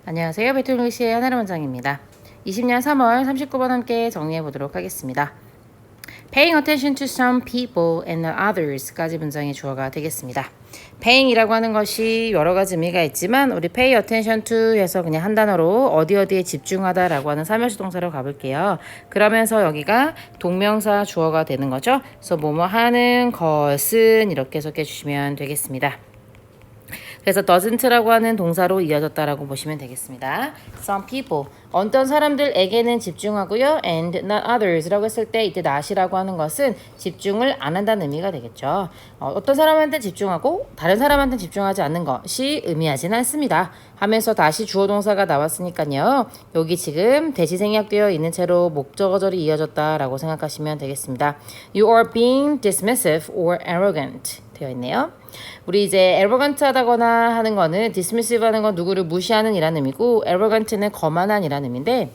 안녕하세요. 배틀잉글리시의 하나름 원장입니다. 20년 3월 39번 함께 정리해 보도록 하겠습니다. Paying attention to some people and not others까지 문장의 주어가 되겠습니다. paying이라고 하는 것이 여러 가지 의미가 있지만 우리 pay attention to 해서 그냥 한 단어로 어디에 집중하다라고 하는 삼형식 동사로 가볼게요. 그러면서 여기가 동명사 주어가 되는 거죠. 그래서 뭐뭐 하는 것은 이렇게 해석해 주시면 되겠습니다. 그래서 doesn't라고 하는 동사로 이어졌다라고 보시면 되겠습니다. Some people, 어떤 사람들에게는 집중하고요. and not others라고 했을 때 이때 not이라고 하는 것은 집중을 안 한다는 의미가 되겠죠. 어떤 사람한테 집중하고 다른 사람한테 집중하지 않는 것이 의미하지는 않습니다. 하면서 다시 주어 동사가 나왔으니까요. 여기 지금 대시 생략되어 있는 채로 목적어절이 이어졌다라고 생각하시면 되겠습니다. You are being dismissive or arrogant 되어 있네요. 우리 이제 arrogant 하다거나 하는 거는 dismissive 하는 건 누구를 무시하는 이라는 의미고 arrogant는 거만한 이라는 의미인데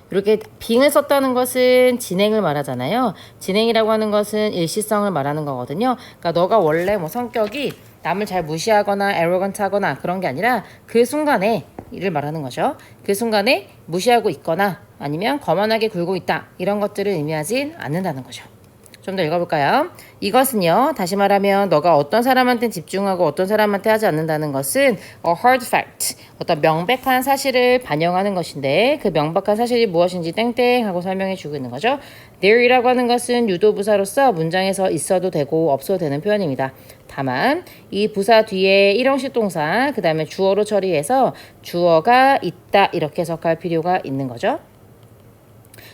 이렇게 being을 썼다는 것은 진행을 말하잖아요. 진행이라고 하는 것은 일시성을 말하는 거거든요. 그러니까 너가 원래 뭐 성격이 남을 잘 무시하거나 arrogant 하거나 그런 게 아니라 그 순간에 이를 말하는 거죠. 그 순간에 무시하고 있거나 아니면 거만하게 굴고 있다. 이런 것들을 의미하진 않는다는 거죠. 좀 더 읽어볼까요? 이것은요, 다시 말하면 너가 어떤 사람한테 집중하고 어떤 사람한테 하지 않는다는 것은 a hard fact, 어떤 명백한 사실을 반영하는 것인데 그 명백한 사실이 무엇인지 땡땡 하고 설명해 주고 있는 거죠. there이라고 하는 것은 유도부사로서 문장에서 있어도 되고 없어도 되는 표현입니다. 다만 이 부사 뒤에 일형식 동사, 그 다음에 주어로 처리해서 주어가 있다 이렇게 해석할 필요가 있는 거죠.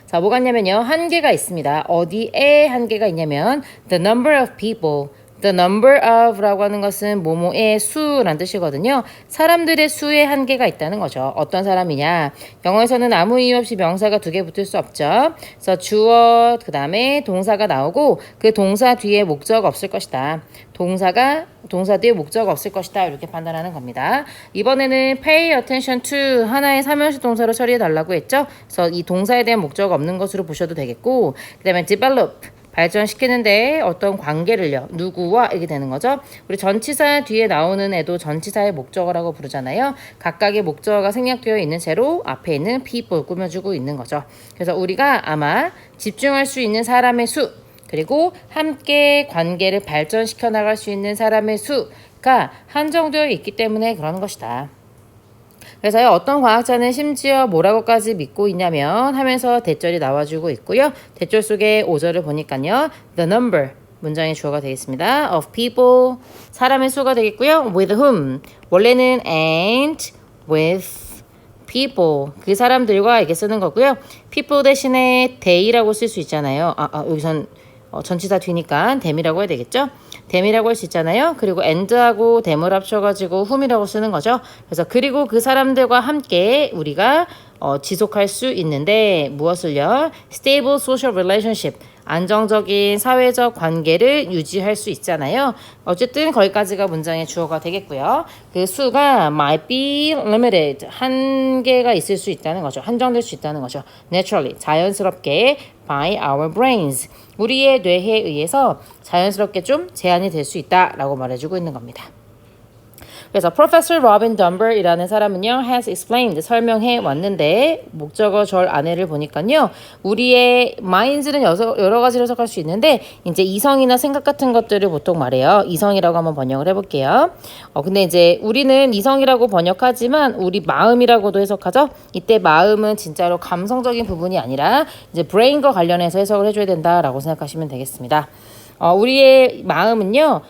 자, 뭐가 있냐면요. 한계가 있습니다. 어디에 한계가 있냐면 the number of people, the number of라고 하는 것은 뭐뭐의 수라는 뜻이거든요. 사람들의 수에 한계가 있다는 거죠. 어떤 사람이냐. 영어에서는 아무 이유 없이 명사가 두 개 붙을 수 없죠. 그래서 주어, 그 다음에 동사가 나오고 그 동사 뒤에 목적 없을 것이다. 동사 뒤에 목적 없을 것이다. 이렇게 판단하는 겁니다. 이번에는 pay attention to 하나의 삼형식 동사로 처리해 달라고 했죠. 그래서 이 동사에 대한 목적 없는 것으로 보셔도 되겠고 그 다음에 develop 발전시키는데 어떤 관계를요. 누구와 이렇게 되는 거죠. 우리 전치사 뒤에 나오는 애도 전치사의 목적어라고 부르잖아요. 각각의 목적어가 생략되어 있는 채로 앞에 있는 people 꾸며주고 있는 거죠. 그래서 우리가 아마 집중할 수 있는 사람의 수 그리고 함께 관계를 발전시켜 나갈 수 있는 사람의 수가 한정되어 있기 때문에 그런 것이다. 그래서요, 어떤 과학자는 심지어 뭐라고까지 믿고 있냐면 하면서 대절이 나와주고 있고요. 대절 속에 오절을 보니까요. The number, 문장의 주어가 되겠습니다. Of people, 사람의 수가 되겠고요. With whom, 원래는 and with people, 그 사람들과 이렇게 쓰는 거고요. people 대신에 they라고 쓸 수 있잖아요. 여기선 전치사 뒤니까 them이라고 해야 되겠죠? them이라고 할 수 있잖아요. 그리고 and하고 them을 합쳐가지고 whom이라고 쓰는 거죠. 그래서 그리고 그 사람들과 함께 우리가 지속할 수 있는데 무엇을요? stable social relationship, 안정적인 사회적 관계를 유지할 수 있잖아요. 어쨌든 거기까지가 문장의 주어가 되겠고요. 그 수가 might be limited, 한계가 있을 수 있다는 거죠. 한정될 수 있다는 거죠. naturally, 자연스럽게 by our brains, 우리의 뇌에 의해서 자연스럽게 좀 제한이 될 수 있다라고 말해주고 있는 겁니다. 그래서 Professor Robin Dunbar이라는 사람은요, has explained, 설명해 왔는데 목적어 절 안에를 보니까요, 우리의 minds는 여러 가지로 해석할 수 있는데 이제 이성이나 생각 같은 것들을 보통 말해요. 이성이라고 한번 번역을 해볼게요. 근데 이제 우리는 이성이라고 번역하지만 우리 마음이라고도 해석하죠. 이때 마음은 진짜로 감성적인 부분이 아니라 이제 brain과 관련해서 해석을 해줘야 된다라고 생각하시면 되겠습니다. 우리의 마음은요,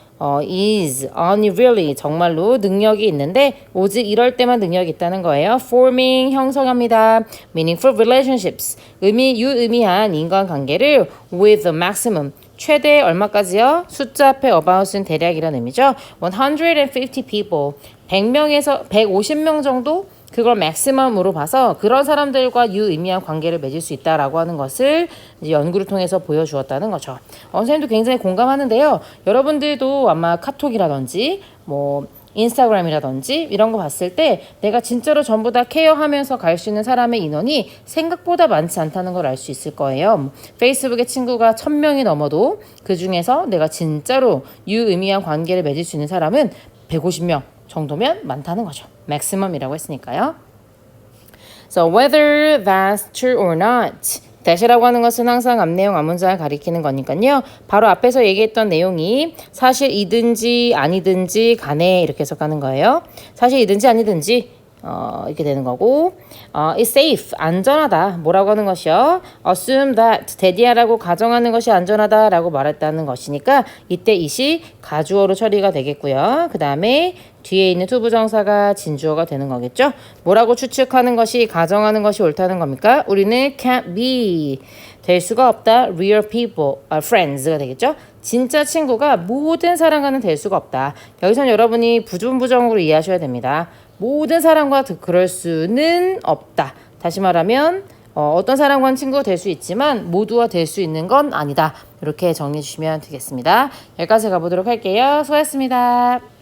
is only really 정말로 능력이 있는데 오직 이럴 때만 능력이 있다는 거예요. forming 형성합니다. meaningful relationships 유의미한 인간관계를 with the maximum 최대 얼마까지요? 숫자 앞에 about은 대략이라는 의미죠. 150 people 100명에서 150명 정도 그걸 맥시멈으로 봐서 그런 사람들과 유의미한 관계를 맺을 수 있다라고 하는 것을 이제 연구를 통해서 보여주었다는 거죠. 선생님도 굉장히 공감하는데요. 여러분들도 아마 카톡이라든지 뭐 인스타그램이라든지 이런 거 봤을 때 내가 진짜로 전부 다 케어하면서 갈 수 있는 사람의 인원이 생각보다 많지 않다는 걸 알 수 있을 거예요. 페이스북에 친구가 1000명이 넘어도 그 중에서 내가 진짜로 유의미한 관계를 맺을 수 있는 사람은 150명 정도면 많다는 거죠. maximum이라고 했으니까요. So whether that's true or not. that이라고 하는 것은 항상 앞내용, 앞문장을 가리키는 거니까요. 바로 앞에서 얘기했던 내용이 사실이든지 아니든지 간에 이렇게 해석하는 거예요. 사실이든지 아니든지 이렇게 되는 거고 it's safe, 안전하다. 뭐라고 하는 것이요? assume that, 대디하라고 가정하는 것이 안전하다라고 말했다는 것이니까 이때 it이 가주어로 처리가 되겠고요. 그 다음에 뒤에 있는 투부정사가 진주어가 되는 거겠죠? 뭐라고 추측하는 것이, 가정하는 것이 옳다는 겁니까? 우리는 can't be, 될 수가 없다. real people, friends가 되겠죠? 진짜 친구가 모든 사람과는 될 수가 없다. 여기서는 여러분이 부분부정으로 이해하셔야 됩니다. 모든 사람과 그럴 수는 없다. 다시 말하면 어떤 사람과는 친구가 될 수 있지만 모두와 될 수 있는 건 아니다. 이렇게 정리해 주시면 되겠습니다. 여기까지 가보도록 할게요. 수고하셨습니다.